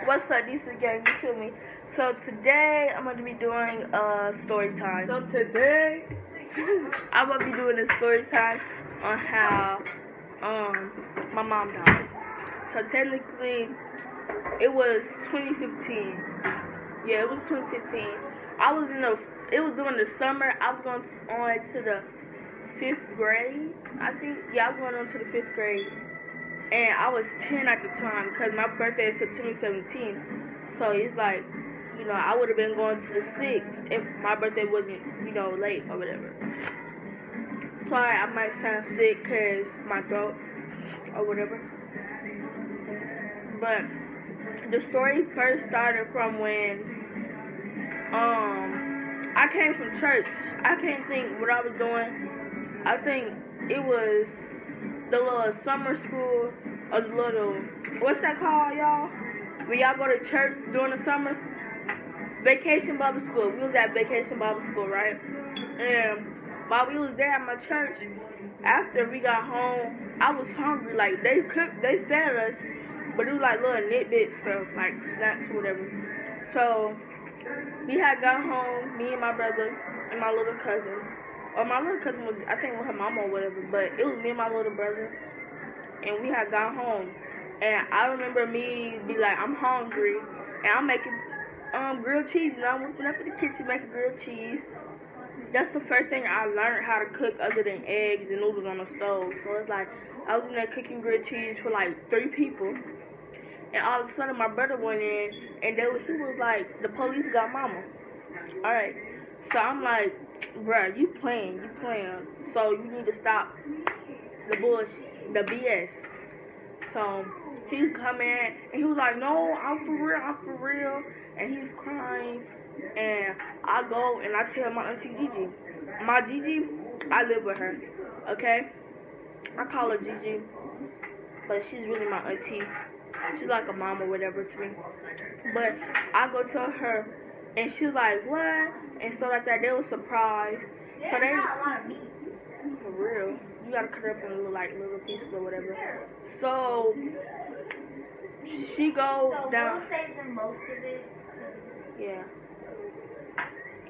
What's up, decent gang? You feel me? So today I'm gonna be doing a story time. So today I'm gonna be doing a story time on how my mom died. So technically it was 2015. Yeah, it was 2015. It was during the summer. I was going on to the 5th grade. I think, yeah, I was going on to the 5th grade. And I was 10 at the time because my birthday is September 17th. So it's like, I would have been going to the 6th if my birthday wasn't, late or whatever. Sorry, I might sound sick because my throat or whatever. But the story first started from when I came from church. I can't think what I was doing. I think it was the little summer school or the little, what's that called, y'all? When y'all go to church during the summer? Vacation Bible School. We was at Vacation Bible School, right? And while we was there at my church, after we got home, I was hungry. Like, they fed us, but it was like little nitbit stuff, like snacks or whatever. So we had got home, me and my brother and my little cousin. Or my little cousin was, I think, with her mama or whatever, but it was me and my little brother. And we had got home. And I remember me be like, I'm hungry. And I'm making grilled cheese. And I'm whipping up in the kitchen making grilled cheese. That's the first thing I learned how to cook other than eggs and noodles on the stove. So it's like, I was in there cooking grilled cheese for like 3 people. And all of a sudden, my brother went in, and he was like, the police got mama. Alright. So I'm like, bruh, you playing. So you need to stop the bullshit, the BS. So he come in, and he was like, no, I'm for real. And he's crying. And I go, and I tell my auntie Gigi. My Gigi, I live with her. Okay? I call her Gigi. But she's really my auntie. She's like a mom or whatever to me. But I go tell her, and she's like, what? And stuff like that. They were surprised. So they, for real, you gotta cut it up in little pieces or whatever. So she go down. So we'll save the most of it. Yeah.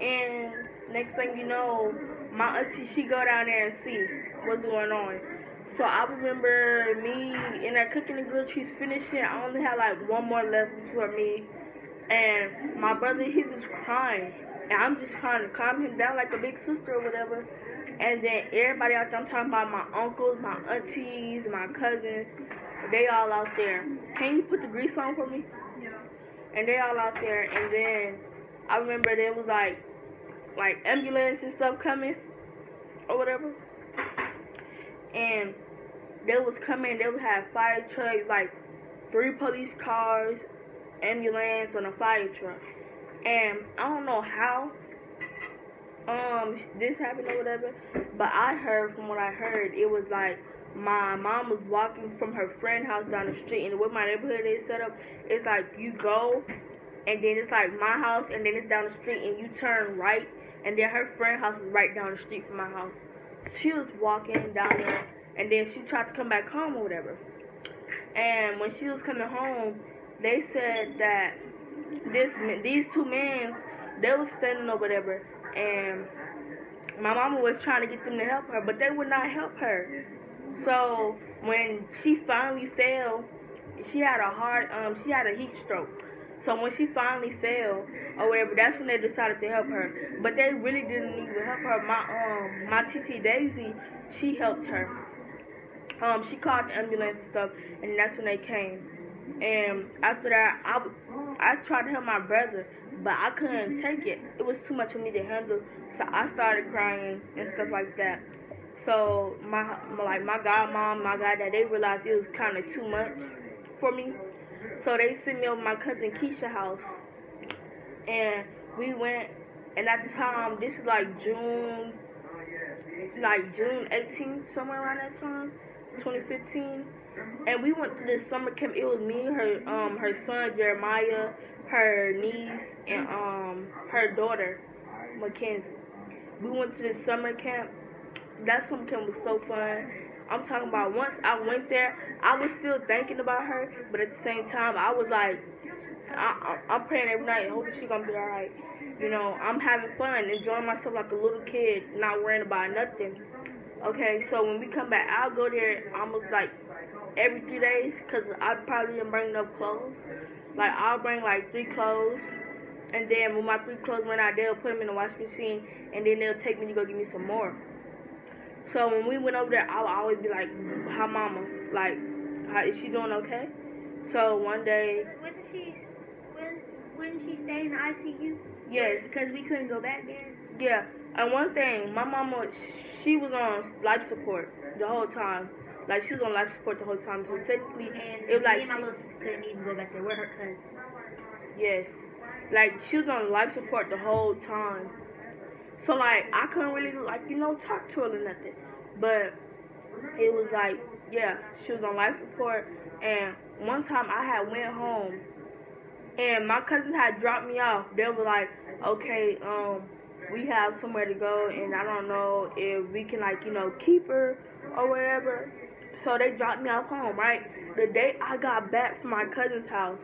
And next thing you know, my auntie, she go down there and see what's going on. So I remember me in there cooking the grilled cheese, finishing. I only had like one more left for me. And my brother, he's just crying. And I'm just trying to calm him down like a big sister or whatever. And then everybody out there, I'm talking about my uncles, my aunties, my cousins, they all out there. Can you put the grease on for me? Yeah. And they all out there. And then I remember there was like ambulance and stuff coming or whatever. And they was coming, they would have fire trucks, like 3 police cars, ambulance, and a fire truck. And I don't know how this happened or whatever, but from what I heard, it was like my mom was walking from her friend's house down the street, and with my neighborhood is set up, it's like you go, and then it's like my house, and then it's down the street, and you turn right, and then her friend's house is right down the street from my house. She was walking down there, and then she tried to come back home or whatever. And when she was coming home, they said that these 2 men, they was standing or whatever, and my mama was trying to get them to help her, but they would not help her. So when she finally fell, she had a heat stroke. So when she finally fell or whatever, that's when they decided to help her. But they really didn't even help her. My TT Daisy, she helped her. She called the ambulance and stuff, and that's when they came. And after that, I tried to help my brother, but I couldn't take it. It was too much for me to handle, so I started crying and stuff like that. So my godmom, my goddad, they realized it was kind of too much for me. So they sent me over my cousin Keisha's house, and we went. And at the time, this is like June 18th, somewhere around that time, 2015. And we went to this summer camp. It was me, her son Jeremiah, her niece, and her daughter Mackenzie. We went to this summer camp. That summer camp was so fun. I'm talking about once I went there, I was still thinking about her, but at the same time, I was like I'm praying every night, hoping she gonna be alright. You know, I'm having fun, enjoying myself like a little kid, not worrying about nothing. Okay, so when we come back, I'll go there almost like every 3 days, cause I probably am bringing up clothes. Like I'll bring like 3 clothes, and then when my 3 clothes run out, they'll put them in the washing machine, and then they'll take me to go give me some more. So when we went over there, I would always be like, "How mama? Like, how is she doing okay?" So one day, when she stayed in the ICU? yes, Because we couldn't go back there. yeah. And one thing, my mama, she was on life support the whole time. Like she was on life support the whole time. So technically, And it was like me and my little sister couldn't even go back there with her cousin. yes, like she was on life support the whole time. So like I couldn't really talk to her or nothing. But it was like, yeah, she was on life support. And one time I had went home and my cousins had dropped me off. They were like, okay, we have somewhere to go, and I don't know if we can keep her or whatever. So they dropped me off home, right? The day I got back from my cousin's house,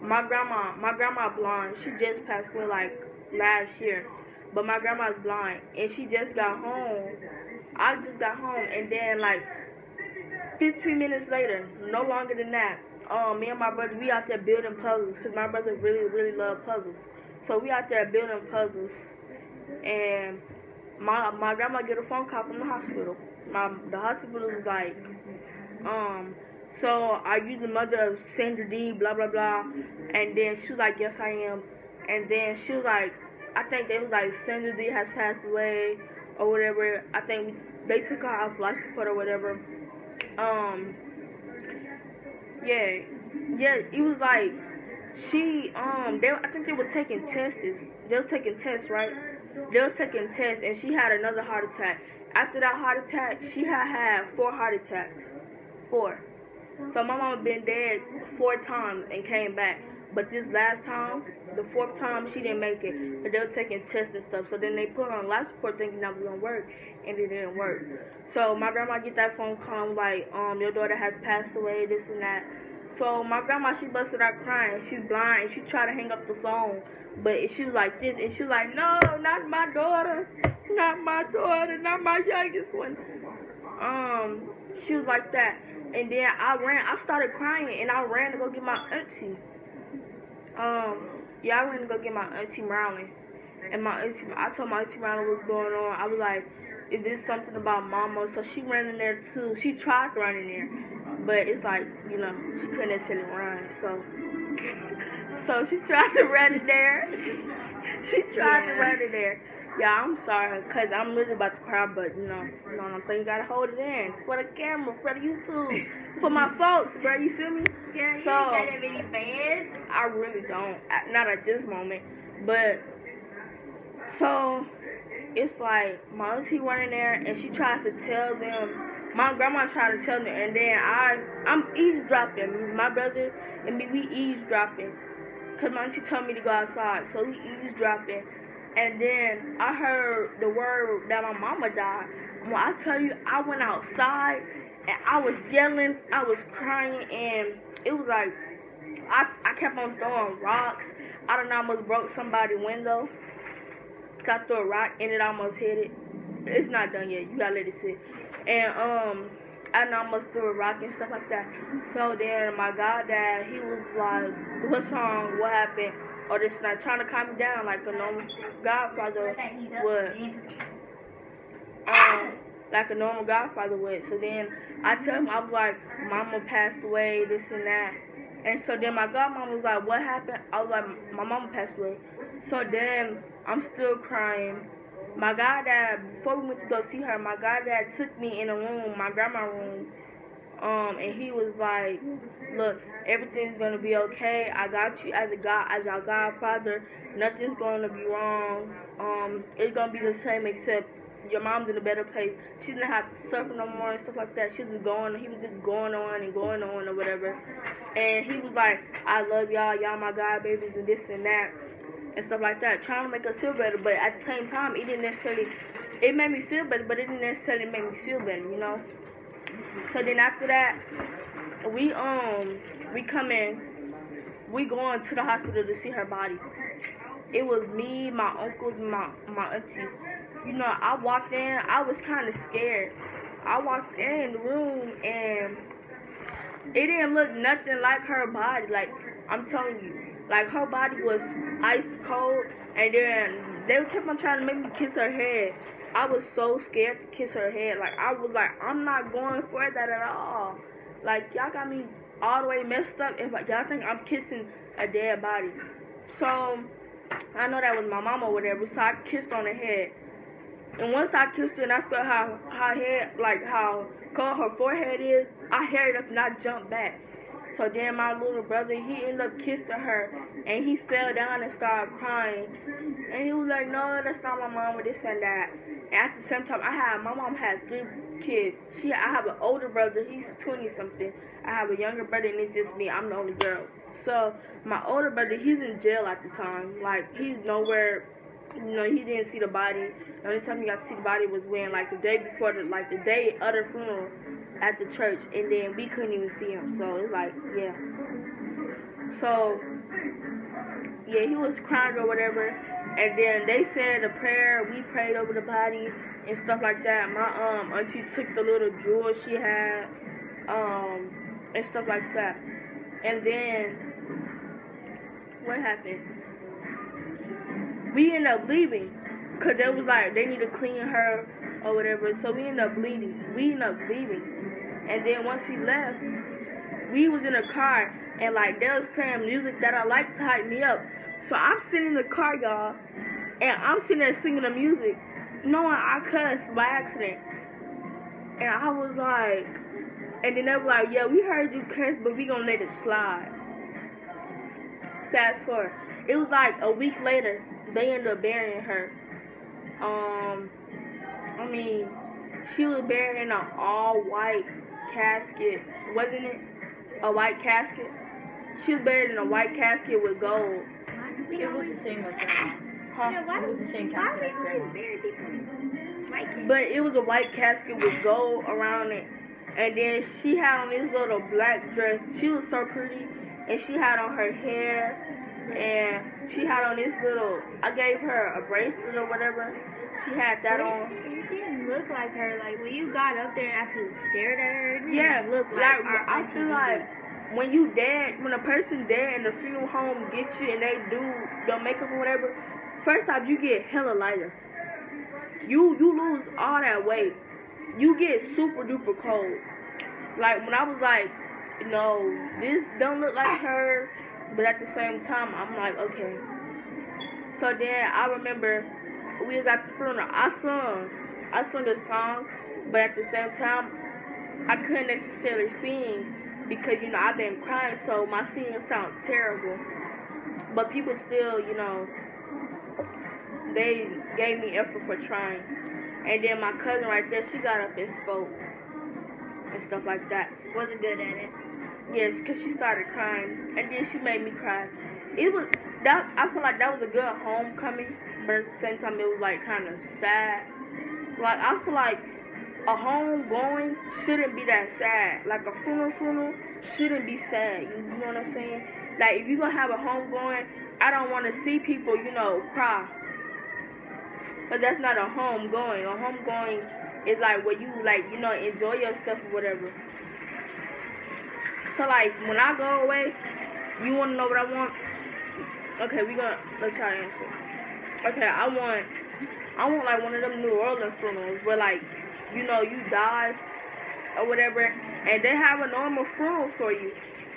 my grandma blind. She just passed away like last year, but my grandma's blind, and she just got home. I just got home, and then like 15 minutes later, no longer than that, me and my brother, we out there building puzzles, because my brother really, really loved puzzles. So we out there building puzzles, and my grandma get a phone call from the hospital. The hospital was like, so are you the mother of Sandra D, blah, blah, blah, and then she was like, yes, I am, and then she was like, I think they was like, Sandra D has passed away, or whatever. I think they took her off life support or whatever. Yeah, it was like I think they was taking tests. They was taking tests, right? They was taking tests, and she had another heart attack. After that heart attack, she had 4 heart attacks. 4. So my mama been dead 4 times and came back. But this last time, the 4th time, she didn't make it. But they were taking tests and stuff. So then they put her on life support thinking that was going to work. And it didn't work. So my grandma get that phone call like, your daughter has passed away, this and that. So my grandma, she busted out crying. She's blind. And she tried to hang up the phone. But she was like this. And she was like, no, not my daughter. Not my daughter. Not my youngest one. She was like that. And then I started crying. And I ran to go get my auntie. I went to go get my auntie Marilyn, and I told my auntie Marilyn what's going on. I was like, is this something about mama? So she ran in there too. She tried to run in there, but it's like, she couldn't necessarily run. So she tried to run in there. She tried to run in there. Yeah, I'm sorry, because I'm really about to cry, but you know what I'm saying? You gotta hold it in. For the camera, for the YouTube, for my folks, bro, you feel me? Yeah, you so, ain't got that many fans. I really don't. Not at this moment. But, so, it's like, my auntie went in there, and she tries to tell them, my grandma tried to tell them, and then I'm eavesdropping. My brother and me, we eavesdropping. Because my auntie told me to go outside, so we eavesdropping. And then I heard the word that my mama died. When I tell you, I went outside and I was yelling, I was crying, and it was like I kept on throwing rocks. I done almost broke somebody's window. So I threw a rock and it almost hit it. It's not done yet. You gotta let it sit. And I done almost threw a rock and stuff like that. So then my goddad, he was like, "What's wrong? What happened?" Or this night, trying to calm me down like a normal godfather would. Like a normal godfather would. So then I tell him, I was like, mama passed away, this and that. And so then my godmama was like, what happened? I was like, my mama passed away. So then I'm still crying. My goddad, before we went to go see her, my goddad took me in a room, my grandma's room. And he was like, look, everything's gonna be okay. I got you as your godfather. Nothing's gonna be wrong. It's gonna be the same except your mom's in a better place. She didn't have to suffer no more and stuff like that. He was just going on or whatever. And he was like, I love y'all my god babies and this and that and stuff like that, trying to make us feel better. But at the same time, it made me feel better, but it didn't necessarily make me feel better, So then after that, we come in, we going to the hospital to see her body. It was me, my uncles, my auntie. You know, I walked in. I was kind of scared. I walked in the room and it didn't look nothing like her body. Like, I'm telling you, like her body was ice cold. And then they kept on trying to make me kiss her head. I was so scared to kiss her head. Like, I was like, I'm not going for that at all. Like, y'all got me all the way messed up. If y'all think I'm kissing a dead body. So I know that was my mama or whatever, so I kissed on her head. And once I kissed her and I felt how her head, like how cold her forehead is, I hurried up and I jumped back. So then my little brother, he ended up kissing her and he fell down and started crying. And he was like, no, that's not my mom, or this and that. And at the same time, my mom had 3 kids. I have an older brother, he's 20-something. I have a younger brother and it's just me, I'm the only girl. So my older brother, he's in jail at the time. Like, he's nowhere, you know, he didn't see the body. The only time he got to see the body was when, like, the day before, the day of the funeral at the church. And then we couldn't even see him. So it's like, yeah. So, yeah, he was crying or whatever. And then they said a prayer. We prayed over the body and stuff like that. My auntie took the little jewels she had, and stuff like that. And then what happened? We ended up leaving because they was like they need to clean her or whatever. So we ended up leaving. And then once we left, we was in a car and like they was playing music that I like to hype me up. So I'm sitting in the car, y'all, and I'm sitting there singing the music, knowing I cussed by accident. And I was like, and then they were like, yeah, we heard you cuss, but we gonna let it slide. Fast forward. It was like a week later, they ended up burying her. I mean, she was buried in an all-white casket, wasn't it? A white casket? She was buried in a white casket with gold. It was the same as that. Huh? It was the same casket as grandma. But it was a white casket with gold around it. And then she had on this little black dress. She was so pretty. And she had on her hair. And she had on this little, I gave her a bracelet or whatever. She had that on. It didn't look like her. Like, when you got up there and actually stared at her, it didn't Yeah, look like our I feel TV. like when you dead, when a person dead and the funeral home gets you and they do your makeup or whatever, first off, you get hella lighter. You lose all that weight. You get super duper cold. Like, when I was like, no, this don't look like her, but at the same time, I'm like, okay. So then I remember we was at the funeral. I sung a song, but at the same time, I couldn't necessarily sing because, you know, I've been crying, so my singing sounds terrible. But people still, you know, they gave me effort for trying. And then my cousin right there, she got up and spoke and stuff like that. Wasn't good at it. Yes, because she started crying, and then she made me cry. It was that I feel like that was a good homecoming, but at the same time it was like kind of sad. Like, I feel like a homegoing shouldn't be that sad. Like a funeral shouldn't be sad. You know what I'm saying? Like, if you're gonna have a homegoing, I don't want to see people, you know, cry. But that's not a homegoing. A homegoing is like where you, like, you know, enjoy yourself or whatever. So, like, when I go away, you want to know what I want? Okay, let's try to answer. Okay, I want like one of them New Orleans funerals where, like, you know, you die or whatever, and they have a normal funeral for you.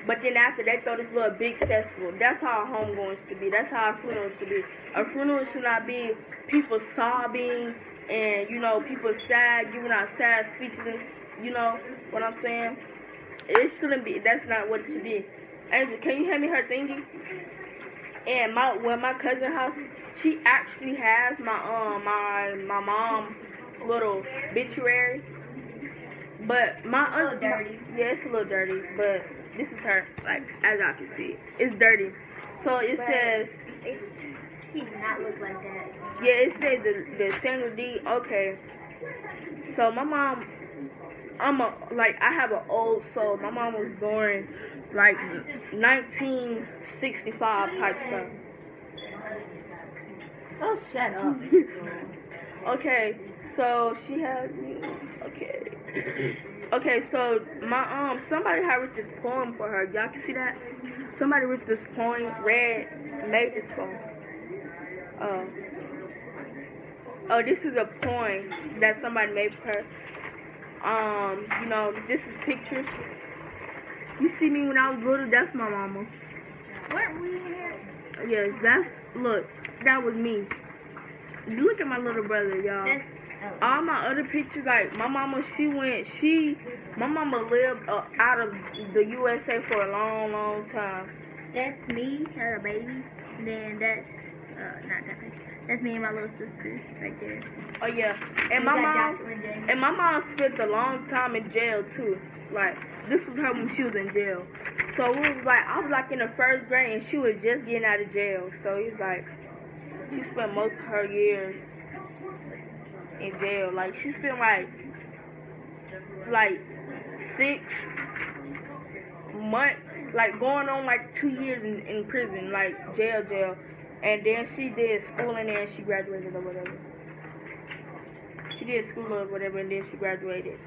But then after they throw this little big festival. That's how a homegoing should be. That's how a funeral should be. A funeral should not be people sobbing and, you know, people sad, giving out sad speeches. You know what I'm saying? It shouldn't be. That's not what it should be. Angel, can you hand me her thingy? And my cousin's house, she actually has my mom's little obituary. But my It's a little dirty. Yeah, it's a little dirty, but this is her. Like, as y'all can see, it's dirty. So it But says, she did not look like that. yeah, it says the Samuel D. Okay. So my mom, I have an old soul. My mom was born like 1965 type stuff. Oh, shut up. Okay, so she had me. Okay. Okay, so my somebody had written this poem for her. Y'all can see that? Somebody wrote this poem, made this poem. Oh, this is a poem that somebody made for her. You know, this is pictures. You see me when I was little, that's my mama. Weren't we here? Yes, that was me. Look at my little brother, y'all. All my other pictures, like my mama, my mama lived out of the USA for a long, long time. That's me, had a baby. Then that's not that picture. That's me and my little sister right there. Oh yeah, and my mom spent a long time in jail too. Like this was her when she was in jail. So it was like I was like in the first grade and she was just getting out of jail. So it's like she spent most of her years in jail. Like she spent like 6 months, like going on like 2 years in prison, like jail. And then she did school in there and she graduated or whatever. She did school or whatever and then she graduated.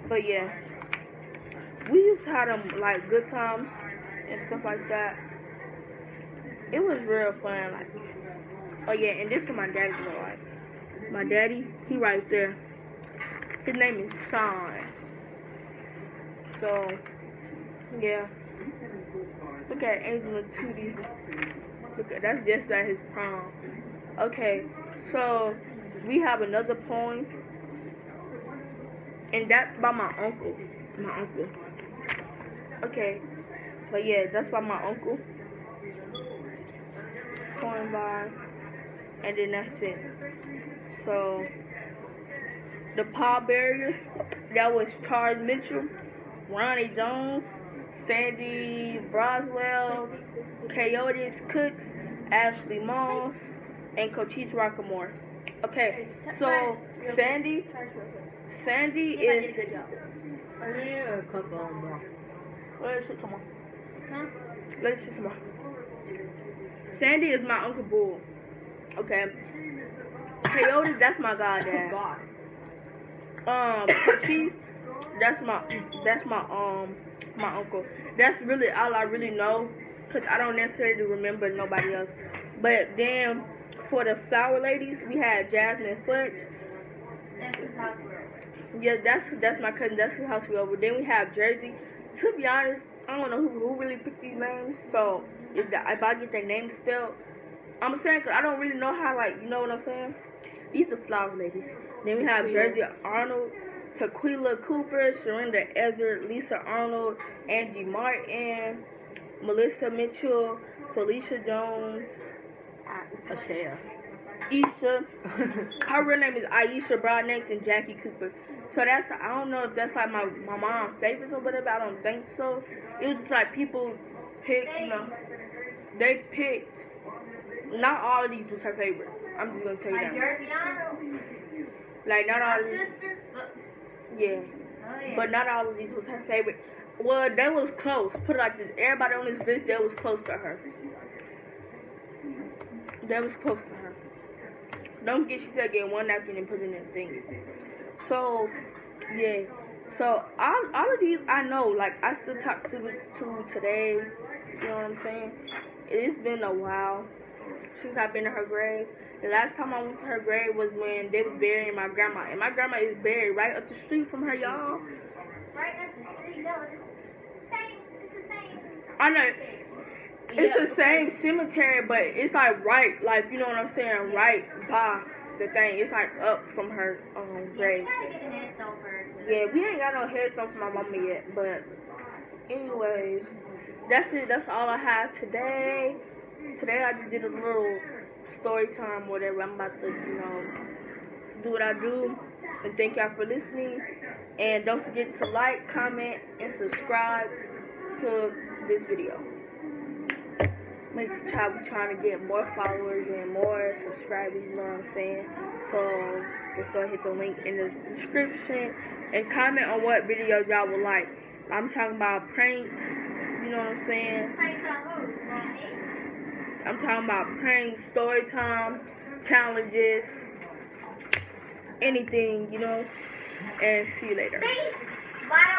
But yeah, we used to have them like good times and stuff like that. It was real fun. Like, oh yeah, and this is my daddy's little life. My daddy, he right there. His name is Sean. So yeah, look at Angel and Tootie. Look at that's just at his prom. Okay, so we have another poem, and that's by my uncle. Okay, but yeah, that's by my uncle. Poem by, and then that's it. So the pallbearers, that was Charles Mitchell, Ronnie Jones, Sandy Broswell, Coyotes Cooks, Ashley Moss, and Cochise Rockamore. Okay, so Sandy is. I need a couple more. Let's see, come on. Huh? Let's see some more. Sandy is my Uncle Bull. Okay. Coyotes, that's my goddad. Cochise, that's my uncle. That's really all I really know, cause I don't necessarily remember nobody else. But then for the flower ladies, we had Jasmine Fudge. That's his house we're over. Yeah, that's my cousin. That's who house we over. Then we have Jersey. To be honest, I don't know who really picked these names. So if I get their names spelled, I'm saying cause I don't really know how, like, you know what I'm saying. These are flower ladies. Then we have Jersey Arnold, Taquila Cooper, Sharinda Ezra, Lisa Arnold, Angie Martin, Melissa Mitchell, Felicia Jones, Isha. Her real name is Aisha Broadnex, and Jackie Cooper. So that's, I don't know if that's like my mom's favorites or whatever. I don't think so. It was just like people picked, you know, they picked. Not all of these was her favorite. I'm just gonna tell you that. Jersey Arnold. Like not all of these. Sister. Yeah. But not all of these was her favorite. Well, that was close. Put it like this. Everybody on this list, that was close to her. That was close to her. Don't get, she said get one napkin and put it in the thing. So, yeah. So, all of these I know. Like, I still talk to today. You know what I'm saying? It's been a while since I've been to her grave. The last time I went to her grave was when they was burying my grandma. And my grandma is buried right up the street from her, y'all. Right up the street. No, it's the same. It's the same. I know. It's the same cemetery, but it's like right, like, you know what I'm saying, right by the thing. It's like up from her grave. We gotta get a headstone for her. Yeah, we ain't got no headstone for my mama yet, but anyways, that's it. That's all I have today. Today I just did a little story time, whatever. I'm about to, you know, do what I do. And thank y'all for listening. And don't forget to like, comment, and subscribe to this video. trying to get more followers and more subscribers, you know what I'm saying? So just go hit the link in the description and comment on what videos y'all would like. I'm talking about pranks, you know what I'm saying? I'm talking about pranks, story time, challenges, anything, you know? And see you later.